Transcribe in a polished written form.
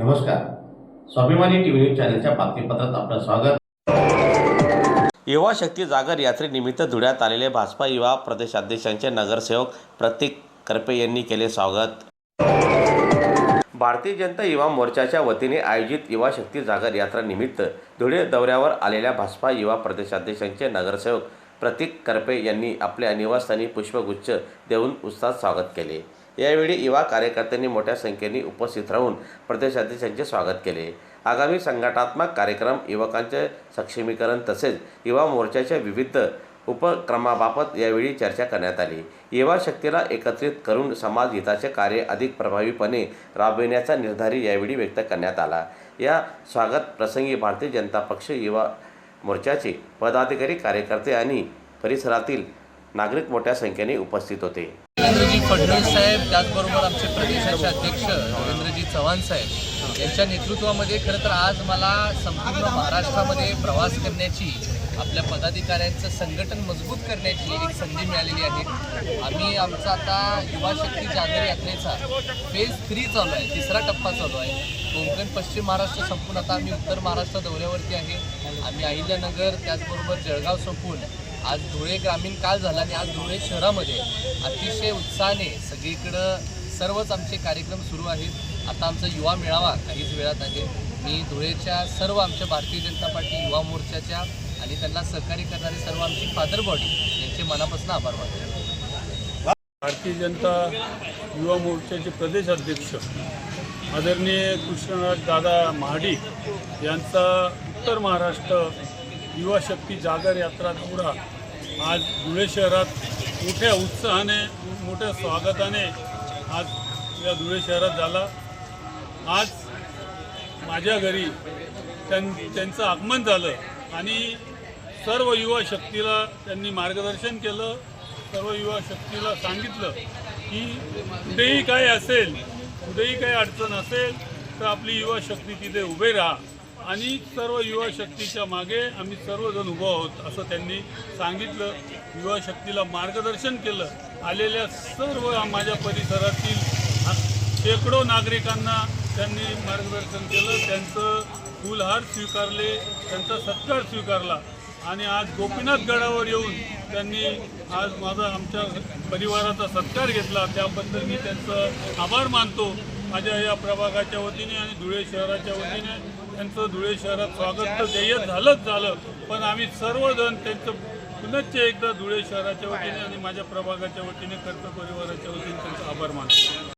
नमस्कार. स्वाभिमानी TV news चॅनलच्या बातमीपत्रात आपलं स्वागत. युवा शक्ती जागर यात्रेनिमित्त धुळ्यात आलेले भाजपा युवा प्रदेशाध्यक्षांचे नगरसेवक प्रतीक करपे यांनी केले स्वागत. भारतीय जनता युवा मोर्चाच्या वतीने आयोजित युवा शक्ती जागर यात्रेनिमित्त धुळे दौऱ्यावर आलेल्या भाजपा युवा प्रदेशाध्यक्षांचे नगरसेवक प्रतीक करपे यांनी आपल्या निवासस्थानी पुष्पगुच्छ देऊन उत्साहात स्वागत केले. यावेळी युवा कार्यकर्त्यांनी मोठ्या संख्येने उपस्थित राहून प्रदेशाध्यक्षांचे स्वागत केले. आगामी संघटनात्मक कार्यक्रम, युवकांचे सक्षमीकरण तसेच युवा मोर्चाच्या विविध उपक्रमाबाबत यावेळी चर्चा करण्यात आली. युवा शक्तीला एकत्रित करून समाज हिताचे कार्य अधिक प्रभावीपणे राबविण्याचा निर्धार यावेळी व्यक्त करण्यात आला. या स्वागत प्रसंगी भारतीय जनता पक्ष युवा मोर्चाचे पदाधिकारी, कार्यकर्ते आणि परिसरातील नागरिक मोठ्या संख्येने उपस्थित होते. देवेंद्रजी फडणवीस साहेब, त्याचबरोबर आमचे प्रदेशाचे अध्यक्ष रवींद्रजी चव्हाण साहेब यांच्या नेतृत्वामध्ये खरं तर आज मला संपूर्ण महाराष्ट्रामध्ये प्रवास करण्याची, आपल्या पदाधिकाऱ्यांचं संघटन मजबूत करण्याची एक संधी मिळालेली आहे. आम्ही आमचा आता युवा शक्ती जागर यात्रेचा फेज 3 चालू आहे, 3रा टप्पा चालू आहे. कोकण, पश्चिम महाराष्ट्र संपून आता आम्ही उत्तर महाराष्ट्र दौऱ्यावरती आहे. आम्ही अहिल्यानगर, त्याचबरोबर जळगाव संपून आज धुळे ग्रामीण काल झाला आणि आज धुळे शहरामध्ये अतिशय उत्साहाने सगळीकडं सर्वच आमचे कार्यक्रम सुरू आहेत. आता आमचा युवा मेळावा काहीच वेळात आहे. मी धुळेच्या सर्व आमच्या भारतीय जनता पार्टी युवा मोर्चाच्या आणि त्यांना सहकार्य करणारे सर्व आमची फादर बॉडी यांचे मनापासून आभार मानतो. भारतीय जनता युवा मोर्चाचे प्रदेश अध्यक्ष आदरणीय कृष्णराज दादा महाडिक यांचा उत्तर महाराष्ट्र युवा शक्ती जागर यात्रा दौरा आज धुळे शहरात मोठ्या उत्साहाने, मोठ्या स्वागताने आज या धुळे शहरात झाला. आज माझ्या घरी त्यांचं आगमन झालं आणि सर्व युवा शक्तीला त्यांनी मार्गदर्शन केलं. सर्व युवा शक्तीला सांगितलं की कुठेही काय असेल, कुठेही काही अडचण असेल तर आपली युवा शक्ती तिथे उभे राहा आणि सर्व युवा शक्तीच्या मागे आम्ही सर्वजण उभं आहोत असं त्यांनी सांगितलं. युवा शक्तीला मार्गदर्शन केलं. आलेल्या सर्व माझ्या परिसरातील शेकडो नागरिकांना त्यांनी मार्गदर्शन केलं. त्यांचं फुलहार स्वीकारले, त्यांचा सत्कार स्वीकारला आणि आज गोपीनाथ गडावर येऊन त्यांनी आज आमच्या परिवाराचा सत्कार घेतला. त्याबद्दल मी त्यांचं आभार मानतो. माझ्या या प्रभागाच्या वतीने आणि धुळे शहराच्या वतीने त्यांचं धुळे शहरात स्वागत तर जय्यत झालं, पण आम्ही सर्वजण त्यांचं पुनश्च एकदा धुळे शहराच्या वतीने आणि माझ्या प्रभागाच्या वतीने, कर्तव्य परिवाराच्या वतीने त्यांचा आभार मानतो.